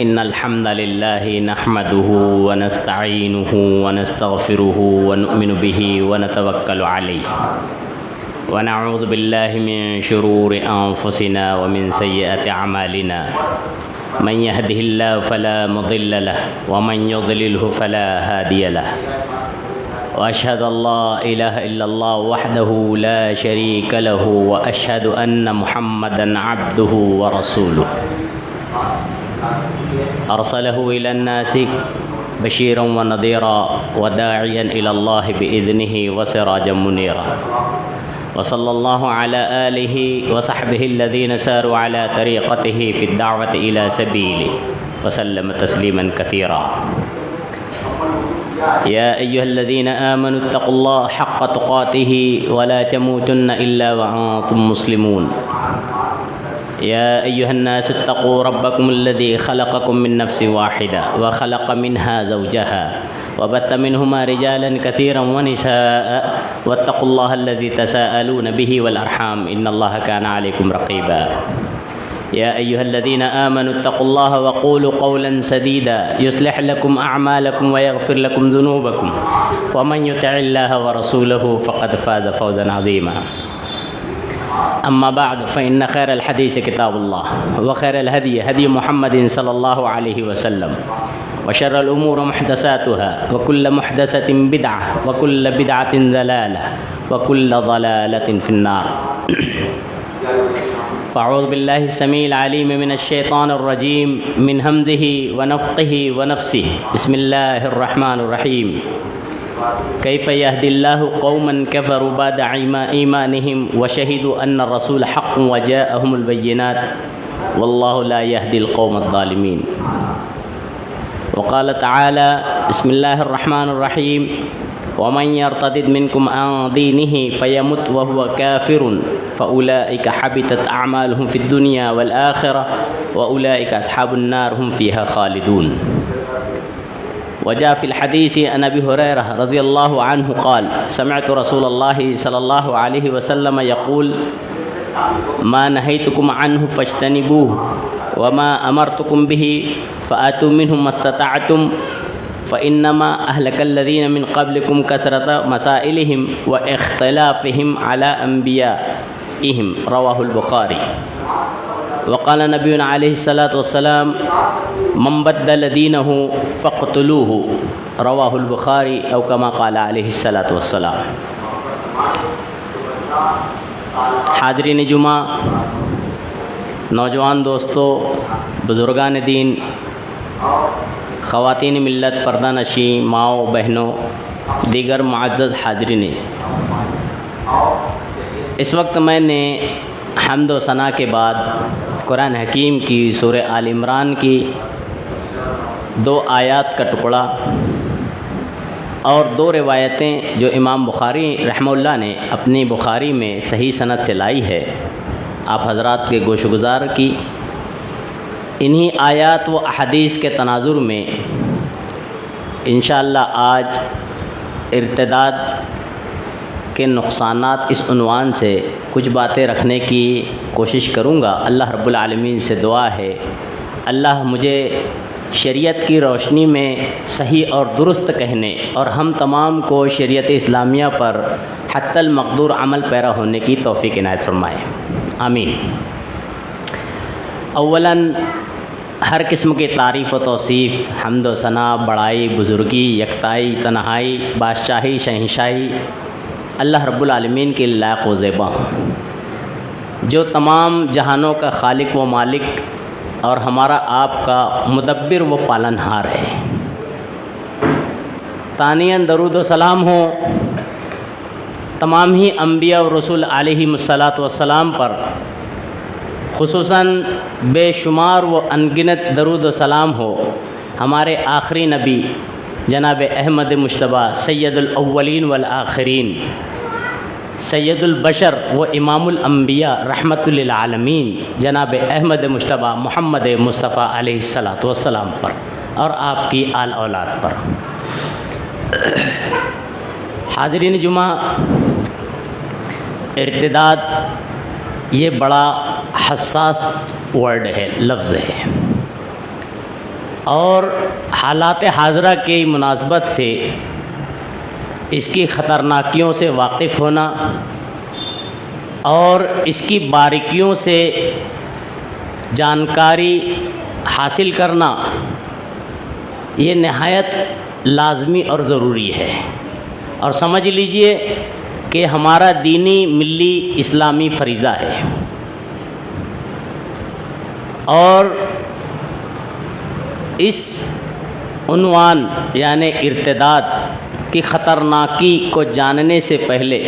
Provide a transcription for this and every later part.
إن الحمد لله نحمده ونستعينه ونستغفره ونؤمن به ونتوكل عليه ونعوذ بالله من شرور أنفسنا ومن سيئات أعمالنا من يهده الله فلا مضل له ومن يضلله فلا هادي له وأشهد أن لا إله إلا الله وحده لا شريك له وأشهد أن محمدا عبده ورسوله أرسله إلى الناس بشيرا ونذيرا وداعيا إلى الله بإذنه وسراجا منيرا وصلى الله على آله وصحبه الذين ساروا على طريقته في الدعوة إلى سبيله وسلم تسليما كثيرا يا أيها الذين آمنوا اتقوا الله حق تقاته ولا تموتن إلا وأنتم مسلمون يا أيها الناس اتقوا ربكم الذي خلقكم من نفس واحدة وخلق منها زوجها وبث منهما رجالا كثيرا ونساء واتقوا الله الذي تساءلون به والأرحام إن الله كان عليكم رقيبا يا أيها الذين آمنوا اتقوا الله وقولوا قولا سديدا يصلح لكم أعمالكم ويغفر لكم ذنوبكم ومن يطع الله ورسوله فقد فاز فوزا عظيما أما بعد فإن خير الحديث كتاب الله وخير الهدي هدي محمد صلى الله عليه وسلم وشر الأمور محدثاتها وكل محدثة بدعة وكل بدعة ضلالة وكل ضلالة في النار فأعوذ بالله السميع العليم من الشيطان الرجيم من همزه ونفخه ونفسه بسم الله الرحمن الرحيم كيف يهدي الله قوما كفروا بعد إيمانهم وشهدوا أن الرسول حق وجاءهم البينات والله لا يهدي القوم الظالمين وقال تعالى بسم الله الرحمن الرحيم ومن يرتد منكم عن دينه فيمت وهو كافر فأولئك حبطت أعمالهم في الدنيا والآخرة وأولئك أصحاب النار هم فيها خالدون وجاء في الحديث عن أبي هريرة رضي الله عنه قال سمعت رسول الله صلى الله عليه وسلم يقول ما نهيتكم عنه فاجتنبوه وما أمرتكم به فآتوا منه ما استطعتم فإنما أهلك الذين من قبلكم كثرة مسائلهم واختلافهم على أنبيائهم رواه البخاري وقال نبينا عليه الصلاة والسلام من بدل دينه فاقتلوه رواه البخاري أو كما قال عليه الصلاة والسلام. حاضرین جمعہ، نوجوان دوستو، بزرگان دین، خواتین ملت، پردہ نشین ماؤں بہنوں، دیگر معزز حاضرین، اس وقت میں نے حمد و ثنا کے بعد قرآن حکیم کی سورہ آل عمران کی 2 آیات کا ٹکڑا اور 2 روایتیں جو امام بخاری رحمہ اللہ نے اپنی بخاری میں صحیح سند سے لائی ہے، آپ حضرات کے گوش گزار کی. انہی آیات و احادیث کے تناظر میں انشاءاللہ آج ارتداد کے نقصانات اس عنوان سے کچھ باتیں رکھنے کی کوشش کروں گا. اللہ رب العالمین سے دعا ہے اللہ مجھے شریعت کی روشنی میں صحیح اور درست کہنے اور ہم تمام کو شریعت اسلامیہ پر حتی المقدور عمل پیرا ہونے کی توفیق عنایت فرمائے، آمین. اولاً ہر قسم کی تعریف و توصیف، حمد و ثنا، بڑائی، بزرگی، یکتائی، تنہائی، بادشاہی، شہنشاہی اللہ رب العالمین کے لائق و زیبا ہوں، جو تمام جہانوں کا خالق و مالک اور ہمارا آپ کا مدبر و پالنہار ہے. ثانیاً درود و سلام ہو تمام ہی انبیاء و رسول علیہم الصلاۃ والسلام پر، خصوصاً بے شمار و انگنت درود و سلام ہو ہمارے آخری نبی جناب احمد مجتبیٰ سید الاولین والآخرین، سید البشر و امام الانبیاء رحمت للعالمین جناب احمد مجتبیٰ محمد مصطفیٰ علیہ الصلاۃ والسلام پر اور آپ کی آل اولاد پر. حاضرین جمعہ، ارتداد یہ بڑا حساس ورڈ ہے، لفظ ہے، اور حالات حاضرہ کی مناسبت سے اس کی خطرناکیوں سے واقف ہونا اور اس کی باریکیوں سے جانکاری حاصل کرنا یہ نہایت لازمی اور ضروری ہے، اور سمجھ لیجئے کہ ہمارا دینی ملی اسلامی فریضہ ہے۔ اور اس عنوان یعنی ارتداد کی خطرناکی کو جاننے سے پہلے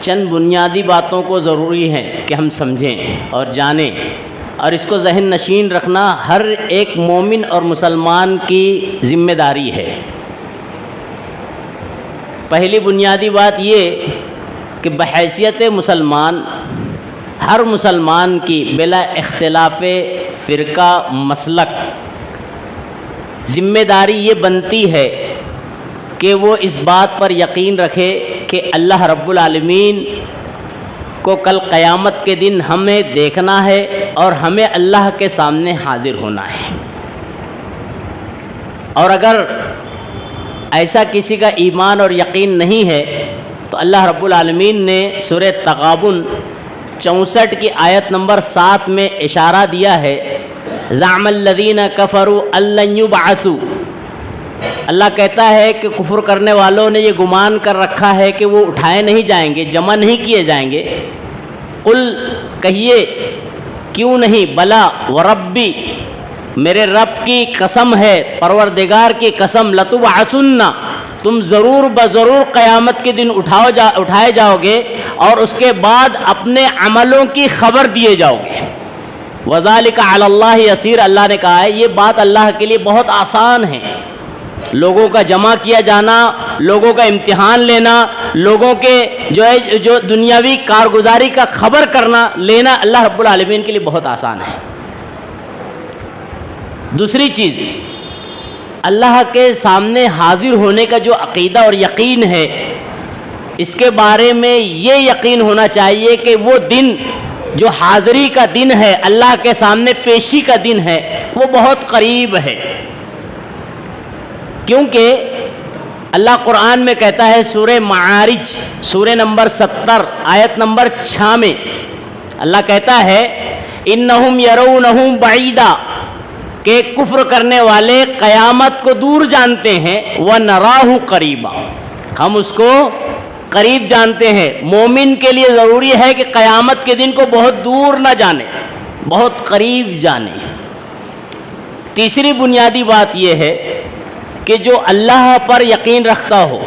چند بنیادی باتوں کو ضروری ہے کہ ہم سمجھیں اور جانیں، اور اس کو ذہن نشین رکھنا ہر ایک مومن اور مسلمان کی ذمہ داری ہے۔ پہلی بنیادی بات یہ کہ بحیثیت مسلمان ہر مسلمان کی بلا اختلاف فرقہ مسلک ذمہ داری یہ بنتی ہے کہ وہ اس بات پر یقین رکھے کہ اللہ رب العالمین کو کل قیامت کے دن ہمیں دیکھنا ہے اور ہمیں اللہ کے سامنے حاضر ہونا ہے۔ اور اگر ایسا کسی کا ایمان اور یقین نہیں ہے تو اللہ رب العالمین نے سورہ تغابن 64 کی آیت نمبر 7 میں اشارہ دیا ہے، زعم الذین کفروا ان لن یبعثوا۔ اللہ کہتا ہے کہ کفر کرنے والوں نے یہ گمان کر رکھا ہے کہ وہ اٹھائے نہیں جائیں گے، جمع نہیں کیے جائیں گے۔ قل کہیے کیوں نہیں، بلا وربی، میرے رب کی قسم ہے، پروردگار کی قسم، لتبعثن، تم ضرور بضرور قیامت کے دن اٹھائے جاؤ گے اور اس کے بعد اپنے عملوں کی خبر دیے جاؤ گے۔ وذالک علی اللہ یسیر، اللہ نے کہا ہے یہ بات اللہ کے لیے بہت آسان ہے۔ لوگوں کا جمع کیا جانا، لوگوں کا امتحان لینا، لوگوں کے جو دنیاوی کارگزاری کا خبر کرنا لینا اللہ رب العالمین کے لیے بہت آسان ہے۔ دوسری چیز، اللہ کے سامنے حاضر ہونے کا جو عقیدہ اور یقین ہے، اس کے بارے میں یہ یقین ہونا چاہیے کہ وہ دن جو حاضری کا دن ہے، اللہ کے سامنے پیشی کا دن ہے، وہ بہت قریب ہے۔ کیونکہ اللہ قرآن میں کہتا ہے سورہ معارج سورہ نمبر 70 آیت نمبر 6 میں اللہ کہتا ہے انہم یرونہ بعیدا، کہ کفر کرنے والے قیامت کو دور جانتے ہیں، وَنَرَاهُ قَرِيبًا، ہم اس کو قریب جانتے ہیں۔ مومن کے لیے ضروری ہے کہ قیامت کے دن کو بہت دور نہ جانے، بہت قریب جانے۔ تیسری بنیادی بات یہ ہے کہ جو اللہ پر یقین رکھتا ہو،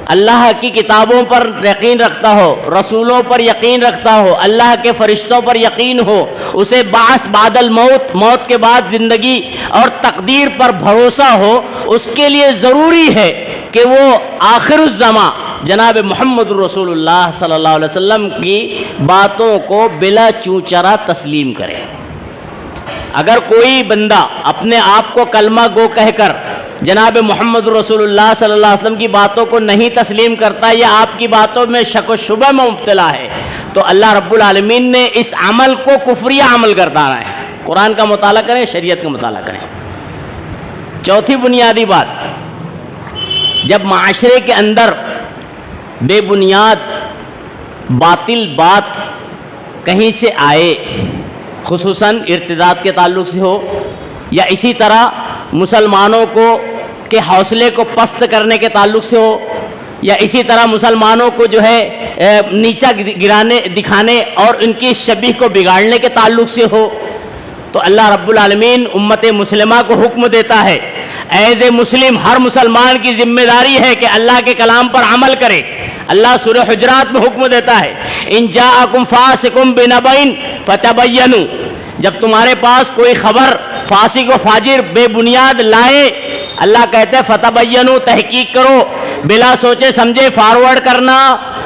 اللہ کی کتابوں پر یقین رکھتا ہو، رسولوں پر یقین رکھتا ہو، اللہ کے فرشتوں پر یقین ہو، اسے بعث بعد الموت، موت کے بعد زندگی اور تقدیر پر بھروسہ ہو، اس کے لیے ضروری ہے کہ وہ آخر الزماں جناب محمد رسول اللہ صلی اللہ علیہ وسلم کی باتوں کو بلا چوچرا تسلیم کرے۔ اگر کوئی بندہ اپنے آپ کو کلمہ گو کہہ کر جناب محمد رسول اللہ صلی اللہ علیہ وسلم کی باتوں کو نہیں تسلیم کرتا یا آپ کی باتوں میں شک و شبہ میں مبتلا ہے، تو اللہ رب العالمین نے اس عمل کو کفریہ عمل گردانا ہے۔ قرآن کا مطالعہ کریں، شریعت کا مطالعہ کریں۔ چوتھی بنیادی بات، جب معاشرے کے اندر بے بنیاد باطل بات کہیں سے آئے، خصوصاً ارتداد کے تعلق سے ہو یا اسی طرح مسلمانوں کے حوصلے کو پست کرنے کے تعلق سے ہو یا اسی طرح مسلمانوں کو جو ہے نیچا دکھانے اور ان کی شبیہ کو بگاڑنے کے تعلق سے ہو، تو اللہ رب العالمین امت مسلمہ کو حکم دیتا ہے، ایز اے مسلم ہر مسلمان کی ذمہ داری ہے کہ اللہ کے کلام پر عمل کرے۔ اللہ سورہ حجرات میں حکم دیتا ہے ان جاءکم فاسق بنبأ فتبینوا، جب تمہارے پاس کوئی خبر فاسق و فاجر بے بنیاد لائے، اللہ کہتے ہیں فتبینوا، تحقیق کرو، بلا سوچے سمجھے فارورڈ کرنا،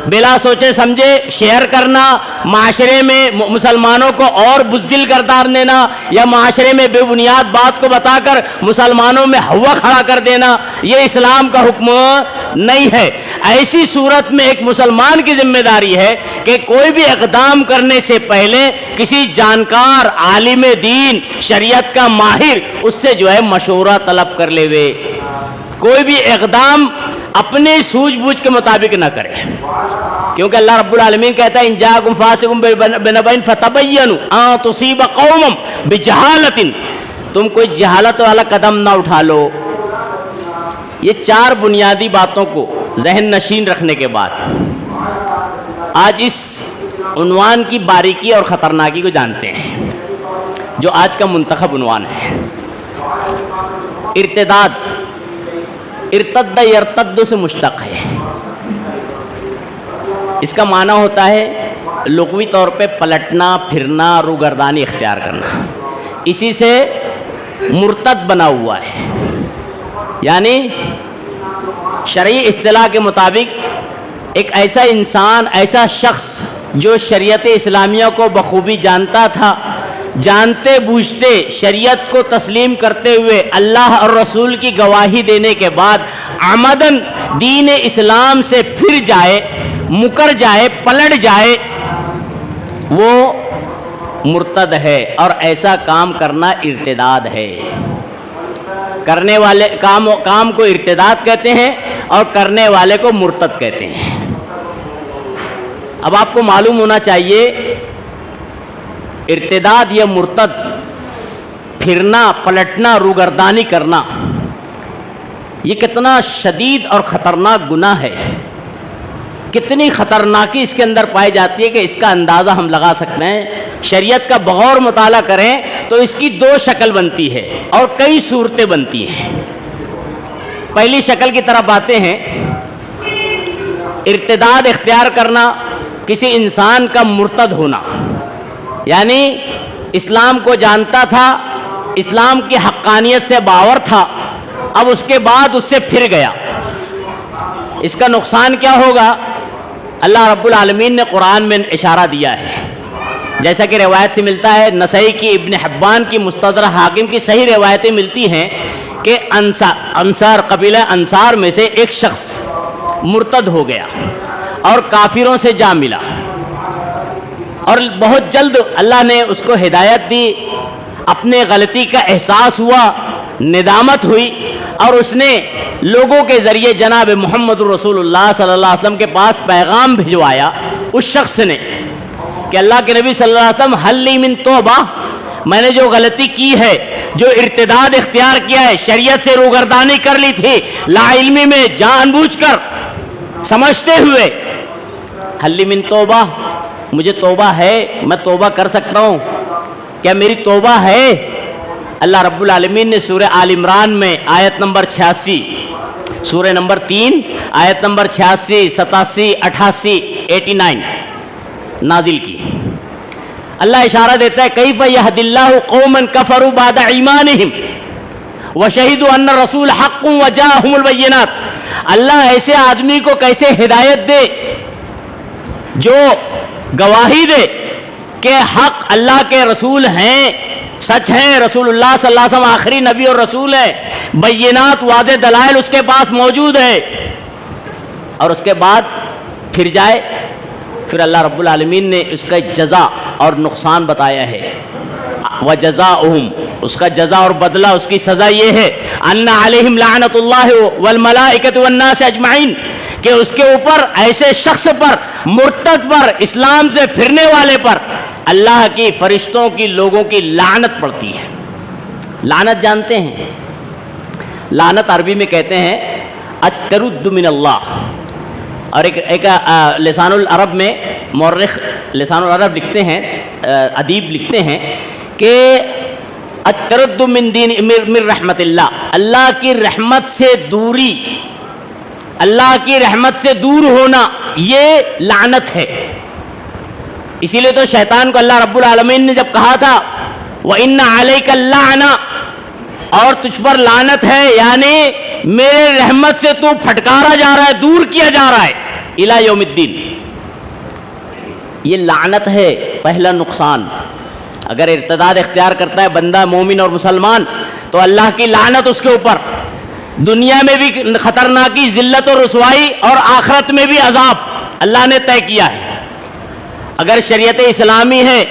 بلا سوچے سمجھے شیئر کرنا، معاشرے میں مسلمانوں کو اور بزدل کردار دینا یا معاشرے میں بے بنیاد بات کو بتا کر مسلمانوں میں ہوا کھڑا کر دینا، یہ اسلام کا حکم نہیں ہے۔ ایسی صورت میں ایک مسلمان کی ذمہ داری ہے کہ کوئی بھی اقدام کرنے سے پہلے کسی جانکار عالم دین شریعت کا ماہر اس سے جو ہے مشورہ طلب کر لے وے، کوئی بھی اقدام اپنے سوجھ بوجھ کے مطابق نہ کرے، کیونکہ اللہ رب العالمین کہتا ہے ان جاءکم فاسق بنبأ فتبینوا ان تصیب قوما بجہالۃ، تم کوئی جہالت والا قدم نہ اٹھا لو۔ یہ چار بنیادی باتوں کو ذہن نشین رکھنے کے بعد آج اس عنوان کی باریکی اور خطرناکی کو جانتے ہیں جو آج کا منتخب عنوان ہے، ارتداد۔ ارتد یرتد سے مشتق ہے، اس کا معنی ہوتا ہے لغوی طور پہ پلٹنا، پھرنا، روگردانی اختیار کرنا، اسی سے مرتد بنا ہوا ہے، یعنی شرعی اصطلاح کے مطابق ایک ایسا انسان، ایسا شخص جو شریعت اسلامیہ کو بخوبی جانتا تھا، جانتے بوجھتے شریعت کو تسلیم کرتے ہوئے اللہ اور رسول کی گواہی دینے کے بعد عمدن دین اسلام سے پھر جائے، مکر جائے، پلٹ جائے، وہ مرتد ہے، اور ایسا کام کرنا ارتداد ہے۔ کرنے والے کام کو ارتداد کہتے ہیں اور کرنے والے کو مرتد کہتے ہیں۔ اب آپ کو معلوم ہونا چاہیے ارتداد یا مرتد، پھرنا، پلٹنا، روگردانی کرنا، یہ کتنا شدید اور خطرناک گناہ ہے، کتنی خطرناکی اس کے اندر پائی جاتی ہے کہ اس کا اندازہ ہم لگا سکتے ہیں۔ شریعت کا بغور مطالعہ کریں تو اس کی دو شکل بنتی ہے اور کئی صورتیں بنتی ہیں۔ پہلی شکل کی طرف آتے ہیں، ارتداد اختیار کرنا، کسی انسان کا مرتد ہونا، یعنی اسلام کو جانتا تھا، اسلام کی حقانیت سے باور تھا، اب اس کے بعد اس سے پھر گیا۔ اس کا نقصان کیا ہوگا؟ اللہ رب العالمین نے قرآن میں اشارہ دیا ہے، جیسا کہ روایت سے ملتا ہے، نسائی کی، ابن حبان کی، مستدرک حاکم کی صحیح روایتیں ملتی ہیں کہ انصار قبیلہ انصار میں سے ایک شخص مرتد ہو گیا اور کافروں سے جا ملا، اور بہت جلد اللہ نے اس کو ہدایت دی، اپنے غلطی کا احساس ہوا، ندامت ہوئی، اور اس نے لوگوں کے ذریعے جناب محمد رسول اللہ صلی اللہ علیہ وسلم کے پاس پیغام بھجوایا اس شخص نے کہ اللہ کے نبی صلی اللہ علیہ وسلم حل لی من توبہ، میں نے جو غلطی کی ہے، جو ارتداد اختیار کیا ہے، شریعت سے روگردانی کر لی تھی، لا علمی میں جان بوجھ کر سمجھتے ہوئے، حل لی من توبہ، مجھے توبہ ہے، میں توبہ کر سکتا ہوں، کیا میری توبہ ہے؟ اللہ رب العالمین نے سورہ آل عمران میں آیت نمبر 86، سورہ نمبر 3 آیت نمبر 86، 87، 88، 89 نازل کی۔ اللہ اشارہ دیتا ہے کیف یہدی اللہ قوما کفروا بعد ایمانہم وشہدوا ان الرسول حق وجاءہم البینات، اللہ ایسے آدمی کو کیسے ہدایت دے جو گواہی دے کہ حق اللہ کے رسول ہیں، سچ ہیں، رسول اللہ صلی اللہ علیہ وسلم آخری نبی اور رسول ہے، بینات واضح دلائل اس کے پاس موجود ہے، اور اس کے بعد پھر جائے۔ پھر اللہ رب العالمین نے اس کا جزا اور نقصان بتایا ہے، وجزاؤہم، اس کا جزا اور بدلہ، اس کی سزا یہ ہے، ان علیہم لعنت اللہ والملائکۃ والناس اجمعین، کہ اس کے اوپر، ایسے شخص پر، مرتد پر، اسلام سے پھرنے والے پر اللہ کی، فرشتوں کی، لوگوں کی لعنت پڑتی ہے۔ لعنت جانتے ہیں؟ لعنت عربی میں کہتے ہیں الترد من اللہ، اور ایک لسان العرب میں مورخ لسان العرب لکھتے ہیں، ادیب لکھتے ہیں کہ الترد من رحمت اللہ، اللہ کی رحمت سے دوری، اللہ کی رحمت سے دور ہونا، یہ لعنت ہے۔ اسی لیے تو شیطان کو اللہ رب العالمین نے جب کہا تھا وَإِنَّ عَلَيْكَ اللَّعْنَ، اور تجھ پر لعنت ہے، یعنی میرے رحمت سے تو پھٹکارا جا رہا ہے، دور کیا جا رہا ہے الی یوم الدین، یہ لعنت ہے۔ پہلا نقصان، اگر ارتداد اختیار کرتا ہے بندہ مومن اور مسلمان تو اللہ کی لعنت اس کے اوپر۔ دنیا میں بھی خطرناکی ذلت و رسوائی اور آخرت میں بھی عذاب اللہ نے طے کیا ہے۔ اگر شریعت اسلامی ہے،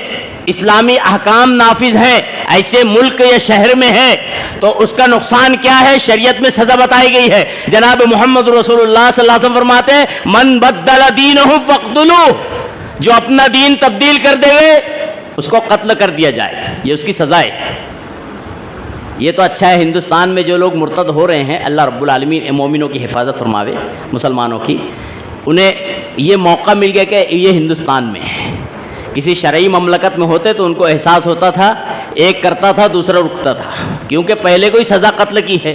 اسلامی احکام نافذ ہیں، ایسے ملک یا شہر میں ہے تو اس کا نقصان کیا ہے؟ شریعت میں سزا بتائی گئی ہے۔ جناب محمد رسول اللہ صلی اللہ علیہ وسلم فرماتے ہیں من بدل دینہ فاقتلوہ، جو اپنا دین تبدیل کر دے گے اس کو قتل کر دیا جائے، یہ اس کی سزا ہے۔ یہ تو اچھا ہے ہندوستان میں جو لوگ مرتد ہو رہے ہیں، اللہ رب العالمین مومنوں کی حفاظت فرماوے، مسلمانوں کی، انہیں یہ موقع مل گیا کہ یہ ہندوستان میں ہے۔ کسی شرعی مملکت میں ہوتے تو ان کو احساس ہوتا تھا، ایک کرتا تھا دوسرا رکتا تھا، کیونکہ پہلے کوئی سزا قتل کی ہے۔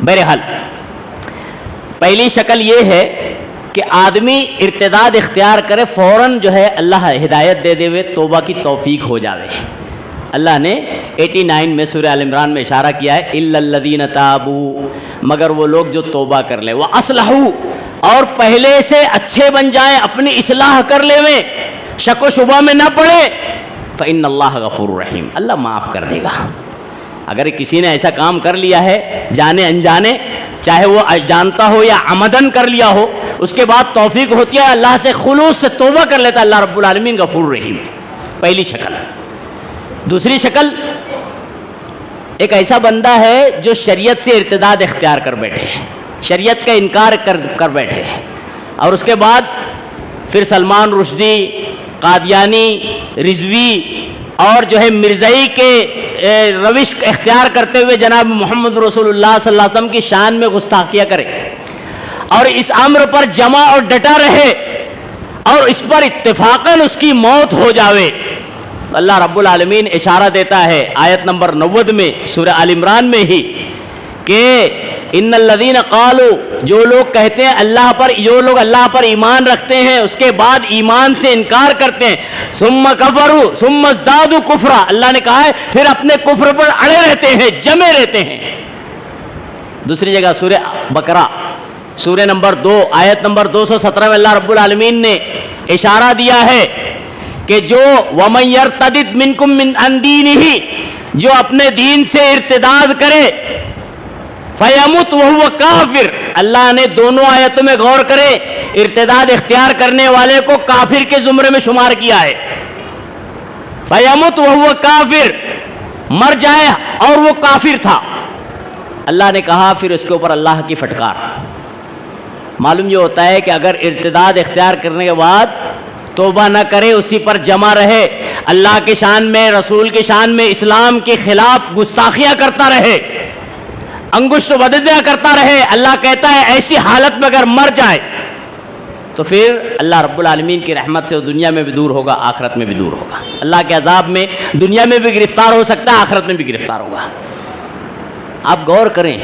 بہرحال پہلی شکل یہ ہے کہ آدمی ارتداد اختیار کرے، فوراً جو ہے اللہ ہدایت دے دے، توبہ کی توفیق ہو جاوے۔ اللہ نے 89 میں سورہ آل عمران میں اشارہ کیا ہے الا الذین تابوا، مگر وہ لوگ جو توبہ کر لے، واصلحوا، اور پہلے سے اچھے بن جائیں، اپنی اصلاح کر لے، میں شک و شبہ میں نہ پڑے، فإن اللہ غفور رحیم، اللہ معاف کر دے گا۔ اگر کسی نے ایسا کام کر لیا ہے جانے انجانے، چاہے وہ جانتا ہو یا عمدن کر لیا ہو، اس کے بعد توفیق ہوتی ہے اللہ سے خلوص سے توبہ کر لیتا ہے، اللہ رب العالمین غفور رحیم۔ پہلی شکل۔ دوسری شکل، ایک ایسا بندہ ہے جو شریعت سے ارتداد اختیار کر بیٹھے، شریعت کا انکار کر بیٹھے، اور اس کے بعد پھر سلمان رشدی، قادیانی، رضوی اور جو ہے مرزائی کے روش اختیار کرتے ہوئے جناب محمد رسول اللہ صلی اللہ علیہ وسلم کی شان میں گستاخیاں کرے، اور اس امر پر جمع اور ڈٹا رہے، اور اس پر اتفاقاً اس کی موت ہو جاوے، اللہ رب العالمین اشارہ دیتا ہے آیت نمبر 90 میں سورہ آل عمران میں ہی کہ ان الذین قالوا، جو لوگ کہتے ہیں اللہ پر، جو لوگ اللہ پر ایمان رکھتے ہیں اس کے بعد ایمان سے انکار کرتے ہیں، ثم کفروا ثم ازدادوا کفرا، اللہ نے کہا ہے پھر اپنے کفر پر اڑے رہتے ہیں، جمے رہتے ہیں۔ دوسری جگہ سورہ بقرہ سورہ نمبر 2 آیت نمبر 217 میں اللہ رب العالمین نے اشارہ دیا ہے کہ جو وَمَن يَرْتَدِدْ مِنْكُمْ مِنْ عَنْ دِينِهِ، جو اپنے دین سے ارتداد کرے، فَيَمُتْ وَهُوَ کافر، اللہ نے دونوں آیتوں میں غور کرے، ارتداد اختیار کرنے والے کو کافر کے زمرے میں شمار کیا ہے۔ فَيَمُتْ وَهُوَ کافر، مر جائے اور وہ کافر تھا، اللہ نے کہا پھر اس کے اوپر اللہ کی پھٹکار۔ معلوم یہ ہوتا ہے کہ اگر ارتداد اختیار کرنے کے بعد توبہ نہ کرے، اسی پر جمع رہے، اللہ کی شان میں، رسول کی شان میں، اسلام کے خلاف گستاخیاں کرتا رہے، انگشت بددیاں کرتا رہے، اللہ کہتا ہے ایسی حالت میں اگر مر جائے تو پھر اللہ رب العالمین کی رحمت سے دنیا میں بھی دور ہوگا، آخرت میں بھی دور ہوگا، اللہ کے عذاب میں دنیا میں بھی گرفتار ہو سکتا ہے، آخرت میں بھی گرفتار ہوگا۔ آپ غور کریں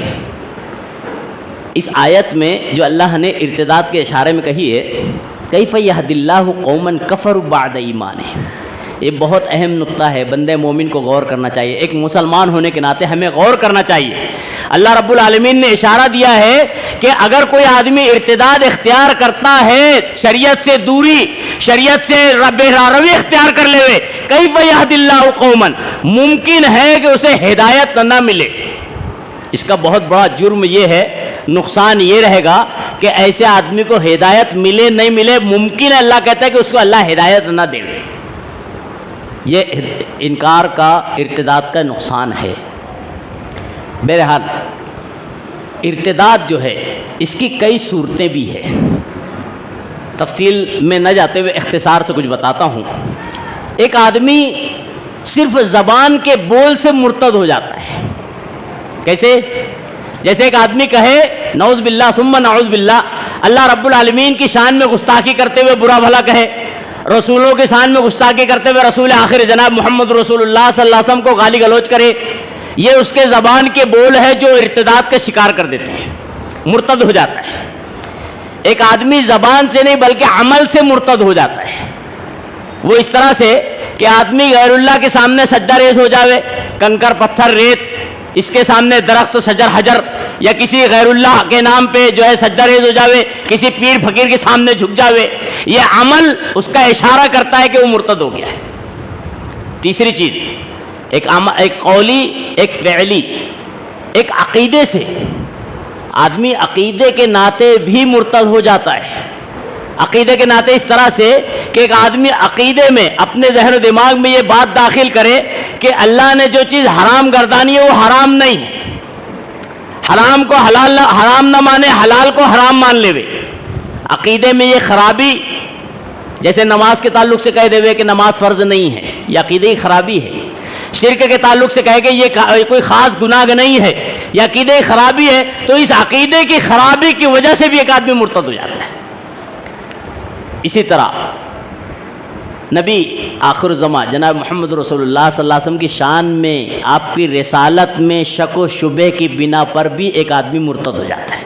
اس آیت میں جو اللہ نے ارتداد کے اشارے میں کہی ہے، کیف یہد اللہ قوما کفروا بعد ایمانہم، یہ بہت اہم نقطہ ہے، بندے مومن کو غور کرنا چاہیے، ایک مسلمان ہونے کے ناطے ہمیں غور کرنا چاہیے۔ اللہ رب العالمین نے اشارہ دیا ہے کہ اگر کوئی آدمی ارتداد اختیار کرتا ہے، شریعت سے دوری، شریعت سے روی اختیار کر لے، کیف یہد اللہ قوما، ممکن ہے کہ اسے ہدایت نہ ملے۔ اس کا بہت بڑا جرم یہ ہے، نقصان یہ رہے گا کہ ایسے آدمی کو ہدایت ملے نہیں ملے، ممکن ہے اللہ کہتا ہے کہ اس کو اللہ ہدایت نہ دے، یہ انکار کا، ارتداد کا نقصان ہے۔ بہرحال ارتداد جو ہے اس کی کئی صورتیں بھی ہیں، تفصیل میں نہ جاتے ہوئے اختصار سے کچھ بتاتا ہوں۔ ایک آدمی صرف زبان کے بول سے مرتد ہو جاتا ہے، کیسے؟ جیسے ایک آدمی کہے نعوذ باللہ ثم نعوذ باللہ، اللہ رب العالمین کی شان میں گستاخی کرتے ہوئے برا بھلا کہے، رسولوں کی شان میں گستاخی کرتے ہوئے رسول آخر جناب محمد رسول اللہ صلی اللہ علیہ وسلم کو گالی گلوچ کرے، یہ اس کے زبان کے بول ہے جو ارتداد کا شکار کر دیتے ہیں، مرتد ہو جاتا ہے۔ ایک آدمی زبان سے نہیں بلکہ عمل سے مرتد ہو جاتا ہے، وہ اس طرح سے کہ آدمی غیر اللہ کے سامنے سجدہ ریز ہو جاوے، کنکر پتھر ریت اس کے سامنے، درخت شجر حجر، یا کسی غیر اللہ کے نام پہ جو ہے سجدہ ریز ہو جاوے، کسی پیر فقیر کے سامنے جھک جاوے، یہ عمل اس کا اشارہ کرتا ہے کہ وہ مرتد ہو گیا ہے۔ تیسری چیز، ایک قولی، ایک فعلی، ایک عقیدے سے آدمی عقیدے کے ناطے بھی مرتد ہو جاتا ہے. عقیدے کے ناطے اس طرح سے کہ ایک آدمی عقیدے میں اپنے ذہن و دماغ میں یہ بات داخل کرے کہ اللہ نے جو چیز حرام گردانی ہے وہ حرام نہیں ہے. حرام کو حلال حرام نہ مانے, حلال کو حرام مان لے. عقیدے میں یہ خرابی, جیسے نماز کے تعلق سے کہہ دے کہ نماز فرض نہیں ہے, یہ عقیدے کی خرابی ہے. شرک کے تعلق سے کہے کہ یہ کوئی خاص گناہ نہیں ہے, یہ عقیدے کی خرابی ہے. تو اس عقیدے کی خرابی کی وجہ سے بھی ایک آدمی مرتد ہو جاتا ہے. اسی طرح نبی آخر الزمان جناب محمد رسول اللہ صلی اللہ علیہ وسلم کی شان میں, آپ کی رسالت میں شک و شبہ کی بنا پر بھی ایک آدمی مرتد ہو جاتا ہے.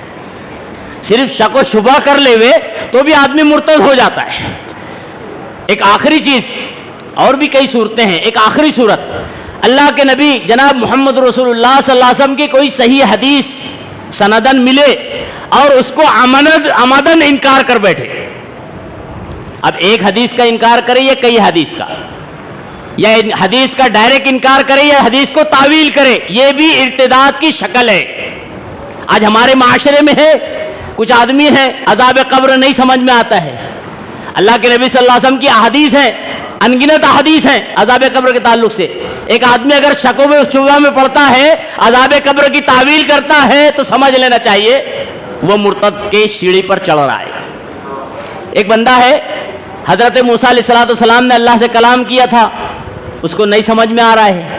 صرف شک و شبہ کر لے ہوئے تو بھی آدمی مرتد ہو جاتا ہے. ایک آخری چیز, اور بھی کئی صورتیں ہیں. ایک آخری صورت, اللہ کے نبی جناب محمد رسول اللہ صلی اللہ علیہ وسلم کی کوئی صحیح حدیث سندن ملے اور اس کو عمدن انکار کر بیٹھے. اب ایک حدیث کا انکار کرے یا کئی حدیث کا, یا حدیث کا ڈائریکٹ انکار کرے یا حدیث کو تعویل کرے, یہ بھی ارتداد کی شکل ہے. آج ہمارے معاشرے میں ہے, کچھ آدمی ہیں عذاب قبر نہیں سمجھ میں آتا ہے. اللہ کے نبی صلی اللہ علیہ وسلم کی احادیث ہیں, انگنت احادیث ہیں عذاب قبر کے تعلق سے. ایک آدمی اگر شک و شبہ میں پڑتا ہے, عذاب قبر کی تعویل کرتا ہے, تو سمجھ لینا چاہیے وہ مرتد کے سیڑھی پر چڑھ رہا ہے. ایک بندہ ہے, حضرت موسیٰ علیہ السلام نے اللہ سے کلام کیا تھا, اس کو نہیں سمجھ میں آ رہا ہے.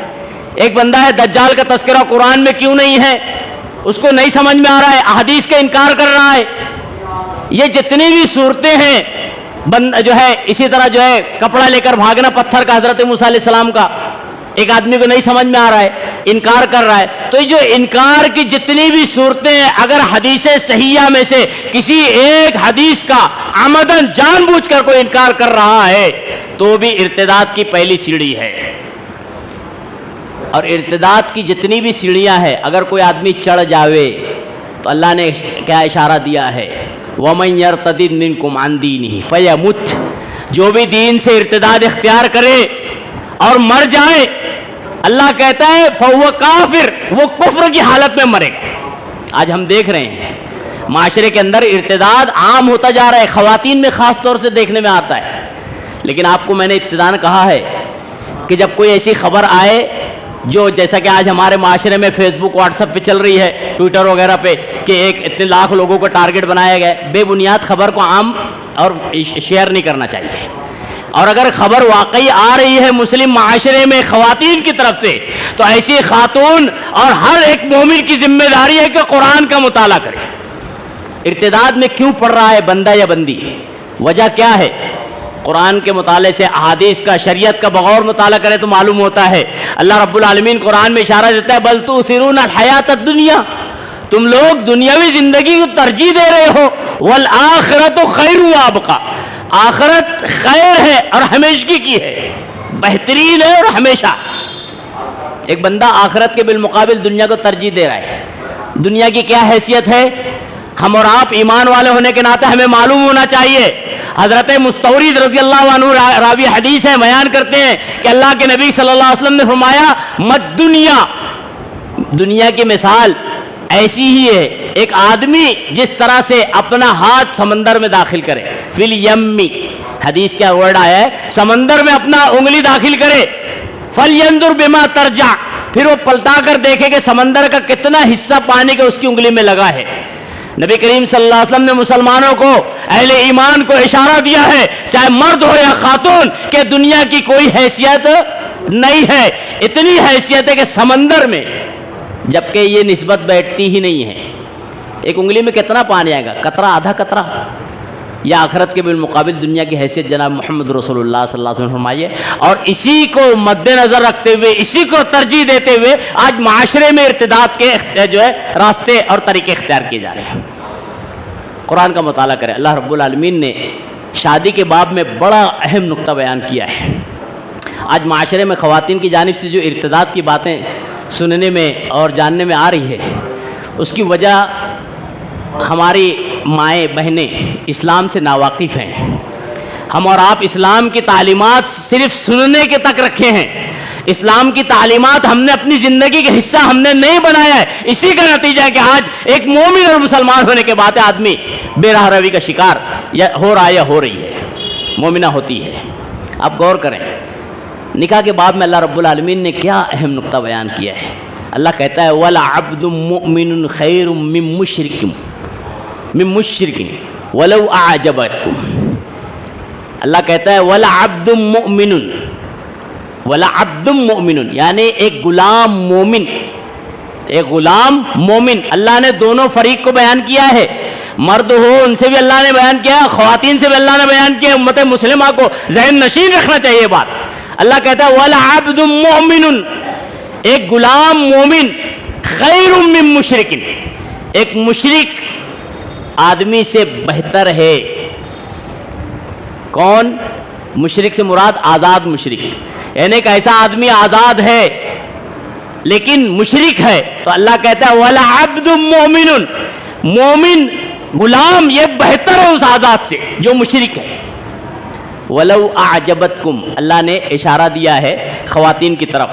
ایک بندہ ہے, دجال کا تذکرہ قرآن میں کیوں نہیں ہے, اس کو نہیں سمجھ میں آ رہا ہے, احادیث کا انکار کر رہا ہے. یہ جتنی بھی صورتیں ہیں, جو ہے اسی طرح جو ہے کپڑا لے کر بھاگنا پتھر کا حضرت موسیٰ علیہ السلام کا, ایک آدمی کو نہیں سمجھ میں آ رہا ہے, انکار کر رہا ہے. تو یہ جو انکار کی جتنی بھی صورتیں ہیں, اگر حدیث صحیحہ میں سے کسی ایک حدیث کا عمدن جان بوجھ کر کوئی انکار کر رہا ہے تو بھی ارتداد کی پہلی سیڑھی ہے. اور ارتداد کی جتنی بھی سیڑھیاں ہیں, اگر کوئی آدمی چڑھ جاوے تو اللہ نے کیا اشارہ دیا ہے, وَمَن يَرْتَدِدْ مِنْكُمْ عَنْ دِينِهِ فَيَمُتْ, جو بھی دین سے ارتداد اختیار کرے اور مر جائے, اللہ کہتا ہے فَهُوَ کافر, وہ کفر کی حالت میں مرے گا. آج ہم دیکھ رہے ہیں معاشرے کے اندر ارتداد عام ہوتا جا رہا ہے, خواتین میں خاص طور سے دیکھنے میں آتا ہے. لیکن آپ کو میں نے ابتداً کہا ہے کہ جب کوئی ایسی خبر آئے جو جیسا کہ آج ہمارے معاشرے میں فیس بک واٹس ایپ پہ چل رہی ہے, ٹویٹر وغیرہ پہ, کہ اتنے لاکھ لوگوں کو ٹارگٹ بنایا گیا, بے بنیاد خبر کو عام اور شیئر نہیں کرنا چاہیے. اور اگر خبر واقعی آ رہی ہے مسلم معاشرے میں خواتین کی طرف سے, تو ایسی خاتون اور ہر ایک مومن کی ذمہ داری ہے کہ قرآن کا مطالعہ کرے. ارتداد میں کیوں پڑ رہا ہے بندہ یا بندی, وجہ کیا ہے؟ قرآن کے مطالعے سے, احادیث کا, شریعت کا بغور مطالعہ کرے تو معلوم ہوتا ہے. اللہ رب العالمین قرآن میں اشارہ دیتا ہے, بل تؤثرون الحیات الدنیا, تم لوگ دنیاوی زندگی کو ترجیح دے رہے ہو, والآخرۃ خیر وابقیٰ, آخرت خیر ہے اور ہمیشگی کی ہے, بہترین ہے اور ہمیشہ. ایک بندہ آخرت کے بالمقابل دنیا کو ترجیح دے رہا ہے. دنیا کی کیا حیثیت ہے؟ ہم اور آپ ایمان والے ہونے کے ناطے ہمیں معلوم ہونا چاہیے. حضرت مستورد رضی اللہ عنہ راوی حدیث ہیں, بیان کرتے ہیں کہ اللہ کے نبی صلی اللہ علیہ وسلم نے فرمایا, مت دنیا, دنیا کی مثال ایسی ہی ہے ایک آدمی جس طرح سے اپنا ہاتھ سمندر میں داخل کرے, فی الیمی, حدیث کیا ورڈ آیا ہے, سمندر میں اپنا انگلی داخل کرے, فلینظر بما ترجع, پھر وہ پلٹا کر دیکھے کہ سمندر کا کتنا حصہ پانی کے اس کی انگلی میں لگا ہے. نبی کریم صلی اللہ علیہ وسلم نے مسلمانوں کو, اہل ایمان کو اشارہ دیا ہے, چاہے مرد ہو یا خاتون, کہ دنیا کی کوئی حیثیت نہیں ہے. اتنی حیثیت ہے کہ سمندر میں, جبکہ یہ نسبت بیٹھتی ہی نہیں ہے. ایک انگلی میں کتنا پانی آئے گا, قطرہ, آدھا قطرہ, یا آخرت کے بالمقابل دنیا کی حیثیت جناب محمد رسول اللہ صلی اللہ علیہ وسلم فرمائیے. اور اسی کو مد نظر رکھتے ہوئے, اسی کو ترجیح دیتے ہوئے آج معاشرے میں ارتداد کے جو ہے راستے اور طریقے اختیار کیے جا رہے ہیں. قرآن کا مطالعہ کریں. اللہ رب العالمین نے شادی کے باب میں بڑا اہم نقطہ بیان کیا ہے. آج معاشرے میں خواتین کی جانب سے جو ارتداد کی باتیں سننے میں اور جاننے میں آ رہی ہے, اس کی وجہ ہماری مائیں بہنیں اسلام سے ناواقف ہیں. ہم اور آپ اسلام کی تعلیمات صرف سننے کے تک رکھے ہیں, اسلام کی تعلیمات ہم نے اپنی زندگی کا حصہ ہم نے نہیں بنایا ہے. اسی کا نتیجہ ہے کہ آج ایک مومن اور مسلمان ہونے کے بعد آدمی بے راہ روی کا شکار یا ہو رہا ہے یا ہو رہی ہے, مومنہ ہوتی ہے. آپ غور کریں, نکاح کے بعد میں اللہ رب العالمین نے کیا اہم نقطہ بیان کیا ہے. اللہ کہتا ہے وَلَعَبْدٌ مُؤْمِنٌ خَيْرٌ مِّن مُشْرِكٍ وَلَوْ أَعْجَبَتْكُمْ. اللہ کہتا ہے وَلَعَبْدٌ مُؤْمِنٌ, یعنی ایک غلام مومن, ایک غلام مومن. اللہ نے دونوں فریق کو بیان کیا ہے, مرد ہو ان سے بھی اللہ نے بیان کیا, خواتین سے بھی اللہ نے بیان کیا. امت مسلمہ کو ذہن نشین رکھنا چاہیے بات. اللہ کہتا ہے وَلَعَبْدٌ مُؤْمِنٌ, ایک غلام مومن, خَيْرٌ مِّن مُشْرِكٍ, ایک مشرک آدمی سے بہتر ہے. کون؟ مشرک سے مراد آزاد مشرک, یعنی ایک ایسا آدمی آزاد ہے لیکن مشرک ہے. تو اللہ کہتا ہے وَلَعَبْدٌ مُؤْمِنٌ, مومن غلام یہ بہتر ہے اس آزاد سے جو مشرک ہے. وَلَوْ أَعْجَبَتْكُمْ, اللہ نے اشارہ دیا ہے خواتین کی طرف.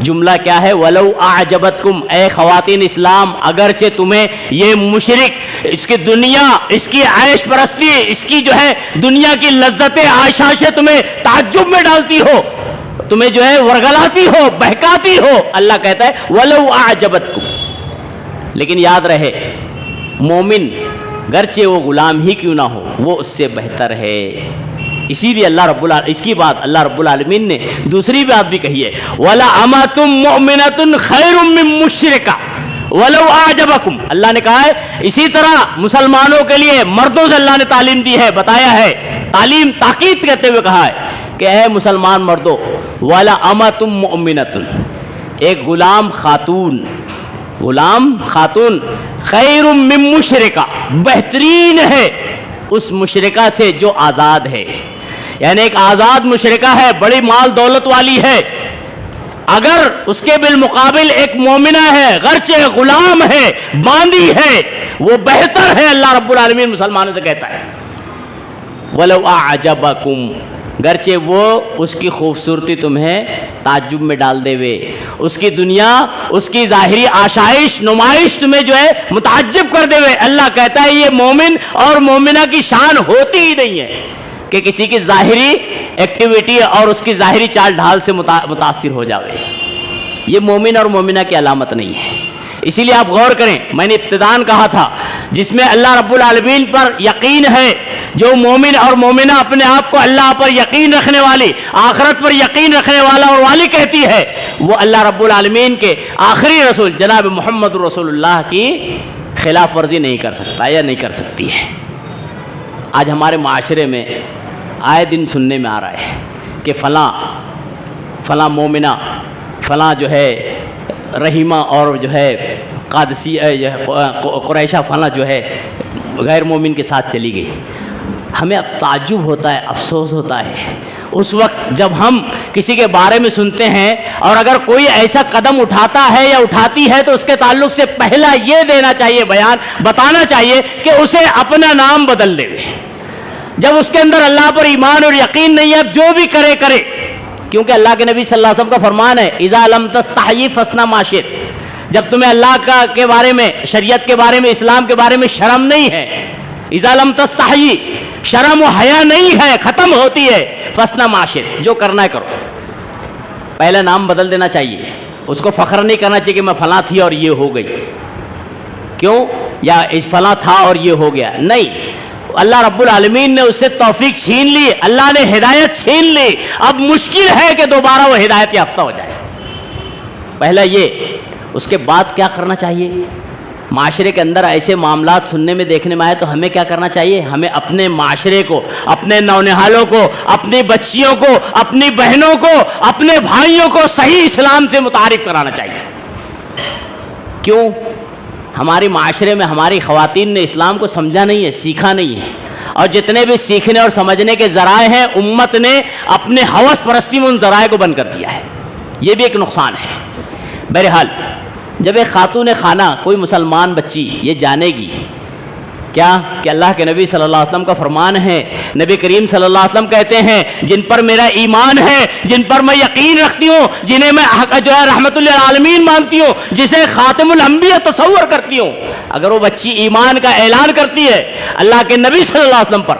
جملہ کیا ہے؟ وَلَوْ أَعْجَبَتْكُمْ, اے خواتین اسلام اگرچہ تمہیں یہ مشرک, اس کی دنیا, اس کی عیش پرستی, اس کی جو ہے دنیا کی لذتیں عائشہ تمہیں تعجب میں ڈالتی ہو, تمہیں جو ہے ورگلاتی ہو, بہکاتی ہو. اللہ کہتا ہے وَلَوْ أَعْجَبَتْكُمْ, لیکن یاد رہے مومن گرچہ وہ غلام ہی کیوں نہ ہو وہ اس سے بہتر ہے. اسی لیے اس کی بات اللہ رب العالمین نے دوسری بات بھی کہی ہے وَلَأَمَةٌ مُؤْمِنَةٌ خَيْرٌ مِّن مُشْرِكَةٍ وَلَوْ أَعْجَبَكُمْ. اللہ نے کہا ہے اسی طرح مسلمانوں کے لیے مردوں سے اللہ نے تعلیم دی ہے, بتایا ہے, تعلیم تاکید کرتے ہوئے کہا ہے کہ اے مسلمان مردوں وَلَأَمَةٌ مُؤْمِنَةٌ, ایک غلام خاتون, غلام خاتون, خَيْرٌ مِّن مُشْرِكَةٍ, بہترین ہے اس مشرکہ سے جو آزاد ہے. یعنی ایک آزاد مشرکہ ہے, بڑی مال دولت والی ہے, اگر اس کے بالمقابل ایک مومنہ ہے غرچہ غلام ہے, باندی ہے, وہ بہتر ہے. اللہ رب العالمین مسلمانوں سے کہتا ہے وَلَوْ أَعْجَبَكُمْ, گرچہ وہ اس کی خوبصورتی تمہیں تعجب میں ڈال دے وے, اس کی دنیا, اس کی ظاہری آشائش نمائش تمہیں جو ہے متعجب کر دے وے. اللہ کہتا ہے یہ مومن اور مومنہ کی شان ہوتی ہی نہیں ہے کہ کسی کی ظاہری ایکٹیویٹی اور اس کی ظاہری چال ڈھال سے متاثر ہو جاوے. یہ مومن اور مومنہ کی علامت نہیں ہے. اسی لیے آپ غور کریں, میں نے ابتداً کہا تھا جس میں اللہ رب العالمین پر یقین ہے, جو مومن اور مومنہ اپنے آپ کو اللہ پر یقین رکھنے والی, آخرت پر یقین رکھنے والا اور والی کہتی ہے, وہ اللہ رب العالمین کے آخری رسول جناب محمد رسول اللہ کی خلاف ورزی نہیں کر سکتا یا نہیں کر سکتی ہے. آج ہمارے معاشرے میں آئے دن سننے میں آ رہا ہے کہ فلاں مومنہ, فلاں جو ہے رحیمہ اور جو ہے قادسی قریشہ فلاں جو ہے غیر مومن کے ساتھ چلی گئی. ہمیں اب تعجب ہوتا ہے, افسوس ہوتا ہے اس وقت جب ہم کسی کے بارے میں سنتے ہیں, اور اگر کوئی ایسا قدم اٹھاتا ہے یا اٹھاتی ہے تو اس کے تعلق سے پہلا یہ دینا چاہیے, بیان بتانا چاہیے کہ اسے اپنا نام بدل دے. جب اس کے اندر اللہ پر ایمان اور یقین نہیں ہے, اب جو بھی کرے, کیونکہ اللہ کے نبی صلی اللہ علیہ وسلم کا فرمان ہے اذا لم تستحی فاصنع ما شئت, جب تمہیں اللہ کے بارے میں, شریعت کے بارے میں, اسلام کے بارے میں شرم نہیں ہے, اذا لم تستحی, شرم و حیا نہیں ہے, ختم ہوتی ہے, فاصنع ما شئت, جو کرنا ہے کرو. پہلا نام بدل دینا چاہیے, اس کو فخر نہیں کرنا چاہیے کہ میں فلاں تھی اور یہ ہو گئی, کیوں, یا فلاں تھا اور یہ ہو گیا. نہیں, اللہ رب العالمین نے اس سے توفیق چھین لی, اللہ نے ہدایت چھین لی, اب مشکل ہے کہ دوبارہ وہ ہدایت یافتہ ہو جائے. پہلا یہ. اس کے بعد کیا کرنا چاہیے؟ معاشرے کے اندر ایسے معاملات سننے میں دیکھنے میں آئے تو ہمیں کیا کرنا چاہیے؟ ہمیں اپنے معاشرے کو, اپنے نونہالوں کو, اپنی بچیوں کو, اپنی بہنوں کو, اپنے بھائیوں کو صحیح اسلام سے متعارف کرانا چاہیے. کیوں؟ ہمارے معاشرے میں ہماری خواتین نے اسلام کو سمجھا نہیں ہے, سیکھا نہیں ہے, اور جتنے بھی سیکھنے اور سمجھنے کے ذرائع ہیں امت نے اپنے ہوس پرستی میں ان ذرائع کو بند کر دیا ہے. یہ بھی ایک نقصان ہے. بہرحال جب ایک خاتون خانہ, کوئی مسلمان بچی یہ جانے گی کیا کہ اللہ کے نبی صلی اللہ علیہ وسلم کا فرمان ہے، نبی کریم صلی اللہ علیہ وسلم کہتے ہیں جن پر میرا ایمان ہے، جن پر میں یقین رکھتی ہوں، جنہیں میں جو ہے رحمت للعالمین مانتی ہوں، جسے خاتم الانبیاء تصور کرتی ہوں، اگر وہ بچی ایمان کا اعلان کرتی ہے اللہ کے نبی صلی اللہ علیہ وسلم پر،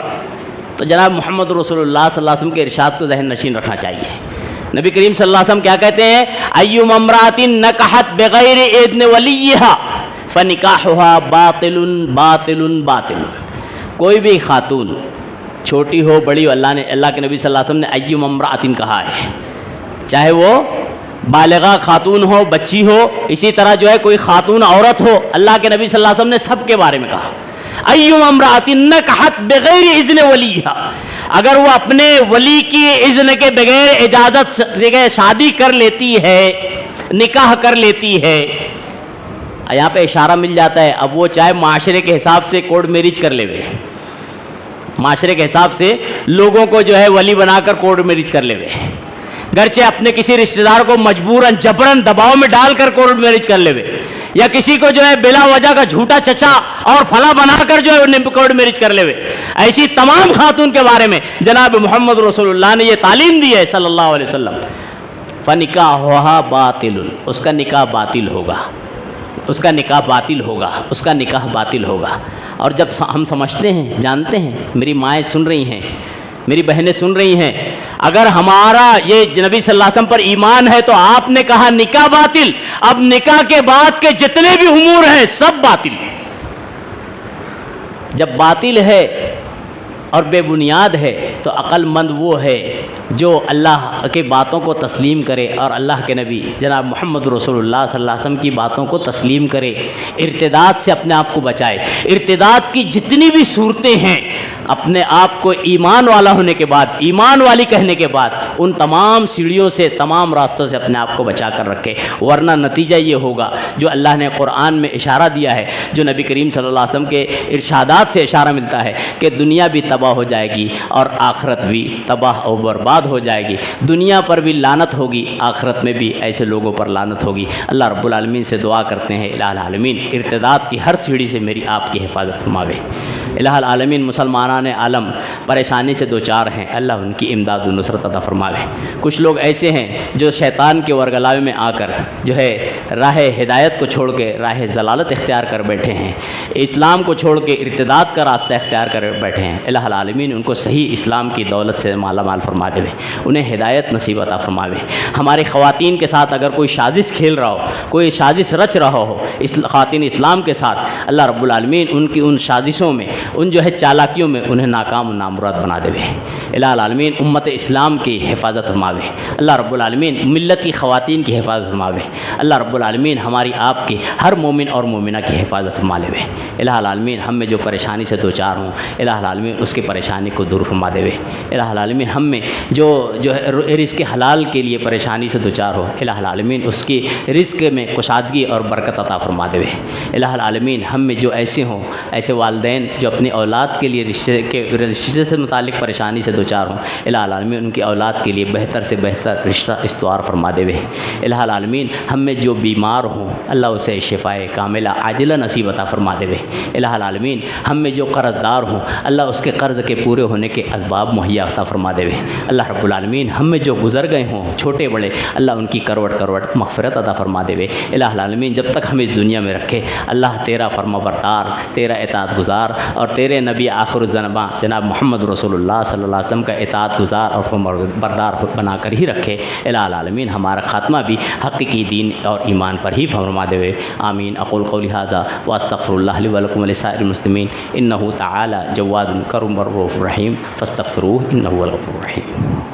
تو جناب محمد رسول اللہ صلی اللہ علیہ وسلم کے ارشاد کو ذہن نشین رکھنا چاہیے۔ نبی کریم صلی اللہ علیہ وسلم کیا کہتے ہیں؟ ایما امرأۃ نکحت بغیر اذن ولیہا فنکاحها باطل باطل باطل۔ کوئی بھی خاتون چھوٹی ہو بڑی ہو، اللہ کے نبی صلی اللہ علیہ وسلم نے ایما امرأۃ کہا ہے، چاہے وہ بالغہ خاتون ہو، بچی ہو، اسی طرح جو ہے کوئی خاتون عورت ہو، اللہ کے نبی صلی اللہ علیہ وسلم نے سب کے بارے میں کہا ایما امرأۃ نکحت بغیر اذن ولیہا، اگر وہ اپنے ولی کی اذن کے بغیر اجازت کے شادی کر لیتی ہے، نکاح کر لیتی ہے، یہاں پہ اشارہ مل جاتا ہے، اب وہ چاہے معاشرے کے حساب سے کورٹ میرج کر لے وے، معاشرے کے حساب سے لوگوں کو جو ہے ولی بنا کر کورٹ میرج کر لے وے، گرچہ اپنے کسی رشتہ دار کو مجبوراً جبراً دباؤ میں ڈال کر کورٹ میرج کر لے وے، یا کسی کو جو ہے بلا وجہ کا جھوٹا چچا اور فلاں بنا کر جو ہے کورٹ میرج کر لے وے، ایسی تمام خاتون کے بارے میں جناب محمد رسول اللہ نے یہ تعلیم دی ہے صلی اللہ علیہ وسلم، فنکاحها باطل، اس کا نکاح باطل ہوگا، اس کا نکاح باطل ہوگا، اس کا نکاح باطل ہوگا۔ اور جب ہم سمجھتے ہیں، جانتے ہیں، میری مائیں سن رہی ہیں، میری بہنیں سن رہی ہیں، اگر ہمارا یہ نبی صلی اللہ علیہ وسلم پر ایمان ہے تو آپ نے کہا نکاح باطل، اب نکاح کے بعد کے جتنے بھی امور ہیں سب باطل۔ جب باطل ہے اور بے بنیاد ہے تو عقل مند وہ ہے جو اللہ کے باتوں کو تسلیم کرے اور اللہ کے نبی جناب محمد رسول اللہ صلی اللہ علیہ وسلم کی باتوں کو تسلیم کرے، ارتداد سے اپنے آپ کو بچائے۔ ارتداد کی جتنی بھی صورتیں ہیں اپنے آپ کو ایمان والا ہونے کے بعد، ایمان والی کہنے کے بعد، ان تمام سیڑھیوں سے، تمام راستوں سے اپنے آپ کو بچا کر رکھے، ورنہ نتیجہ یہ ہوگا جو اللہ نے قرآن میں اشارہ دیا ہے، جو نبی کریم صلی اللہ علیہ وسلم کے ارشادات سے اشارہ ملتا ہے کہ دنیا بھی تباہ ہو جائے گی اور آخرت بھی تباہ و برباد ہو جائے گی، دنیا پر بھی لعنت ہوگی، آخرت میں بھی ایسے لوگوں پر لعنت ہوگی۔ اللہ رب العالمین سے دعا کرتے ہیں الہ العالمین ارتداد کی ہر سیڑھی سے میری آپ کی حفاظت فرماوے۔ الہ العالمین مسلمانان عالم پریشانی سے دوچار ہیں، اللہ ان کی امداد و نصرت عطا فرماوے۔ کچھ لوگ ایسے ہیں جو شیطان کے ورگلاوے میں آ کر جو ہے راہ ہدایت کو چھوڑ کے راہ ضلالت اختیار کر بیٹھے ہیں، اسلام کو چھوڑ کے ارتداد کا راستہ اختیار کر بیٹھے ہیں، الہ العالمین ان کو صحیح اسلام کی دولت سے مالا مال فرما دے، انہیں ہدایت نصیب عطا فرماوے۔ ہماری خواتین کے ساتھ اگر کوئی سازش کھیل رہا ہو، کوئی سازش رچ رہا ہو خواتین اسلام کے ساتھ، اللہ رب العالمین ان کی ان سازشوں میں، ان جو ہے چالاکیوں میں انہیں ناکام و نامراد بنا دے۔ الہ العالمین امت اسلام کی حفاظت فرماوے، اللہ رب العالمین ملت کی خواتین کی حفاظت فرماوے، اللہ رب العالمین ہماری آپ کی ہر مومن اور مومنہ کی حفاظت فرما لے۔ الہ العالمین ہم میں جو پریشانی سے دوچار ہوں، الہ العالمین اس کی پریشانی کو دور فرما دے۔ الہ العالمین ہم میں جو ہے رزق حلال کے لیے پریشانی سے دوچار ہو، الہ العالمین اس کی رزق میں کشادگی اور برکت عطا فرما دے۔ الہ العالمین ہم میں جو ایسے ہوں، ایسے والدین جو اپنی اولاد کے لیے رشتے سے متعلق پریشانی سے دوچار ہوں، الہ العالمین ان کی اولاد کے لیے بہتر سے بہتر رشتہ استوار فرما دے۔ الہ العالمین ہم میں جو بیمار ہوں اللہ اسے شفائے کاملہ عاجلہ نصیب عطا فرما دے۔ الہ العالمین ہم میں جو قرض دار ہوں اللہ اس کے قرض کے پورے ہونے کے اسباب مہیا عطا فرما دے۔ اللہ رب العالمین ہم میں جو گزر گئے ہوں چھوٹے بڑے اللہ ان کی کروٹ کروٹ مغفرت عطا فرما دے۔ الہ العالمین جب تک ہمیں اس دنیا میں رکھے اللہ تیرا فرما بردار، تیرا اطاعت گزار اور تیرے نبی آخر الزمان جناب محمد رسول اللہ صلی اللہ علیہ وسلم کا اطاعت گزار اور فرما بردار بنا کر ہی رکھے۔ الہ العالمین ہمارا خاتمہ بھی حقیقی دین اور ایمان پر ہی فرما دے۔ آمین۔ اقول قولی ھذا واستغفر اللہ لی ولکم ولسائر المسلمین انہ تعالی جواد کریم رؤوف رحیم فاستغفروہ انہ هو الغفور الرحیم۔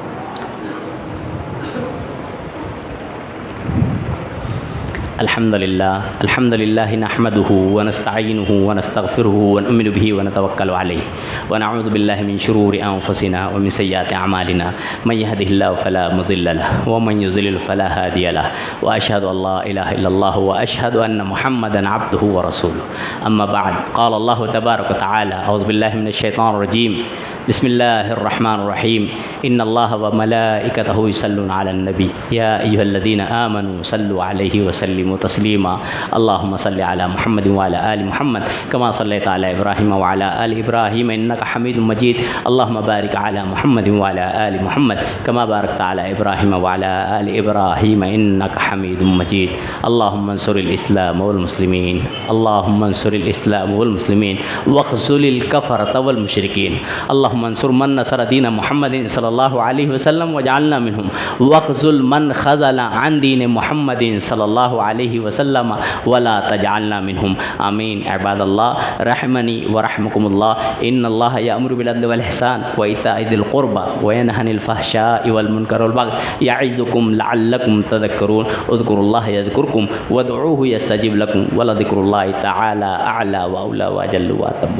الحمد لله نحمده ونستعينه ونستغفره ونؤمن به ونتوكل عليه ونعوذ بالله من شرور أنفسنا ومن سيئات أعمالنا من يهده الله فلا مضل له ومن يضلل فلا هادي له وأشهد أن لا إله إلا الله وأشهد أن محمدا عبده ورسوله أما بعد قال الله تبارك وتعالى أعوذ بالله من الشيطان الرجيم بسم الله الرحمن الرحيم إن الله وملائكته يصلون على النبي يا أيها الذين آمنوا صلوا عليه وسلموا تسليما اللهم صل على محمد وعلى آل محمد كما صليت على إبراهيم وعلى آل إبراهيم إنك حميد مجيد اللهم بارك على محمد وعلى آل محمد كما باركت على إبراهيم وعلى آل إبراهيم إنك حميد مجيد اللهم انصر الإسلام والمسلمين اللهم انصر الإسلام والمسلمين واخذل الكفرة والمشركين اللهم انصر من نصر دين محمد صلى الله عليه وسلم واجعلنا منهم واخذل من خذل عن دين محمد صلى الله عليه وسلم ولا تجعلنا منهم آمين عباد الله رحمني ورحمكم الله إن الله يأمر بالعدل والإحسان وإيتاء ذي القربى وينهى عن الفحشاء والمنكر والبغي يعظكم لعلكم تذكرون اذكروا الله يذكركم وادعوه يستجب لكم ولذكر الله تعالى أعلى وأولى وأجل وأتم.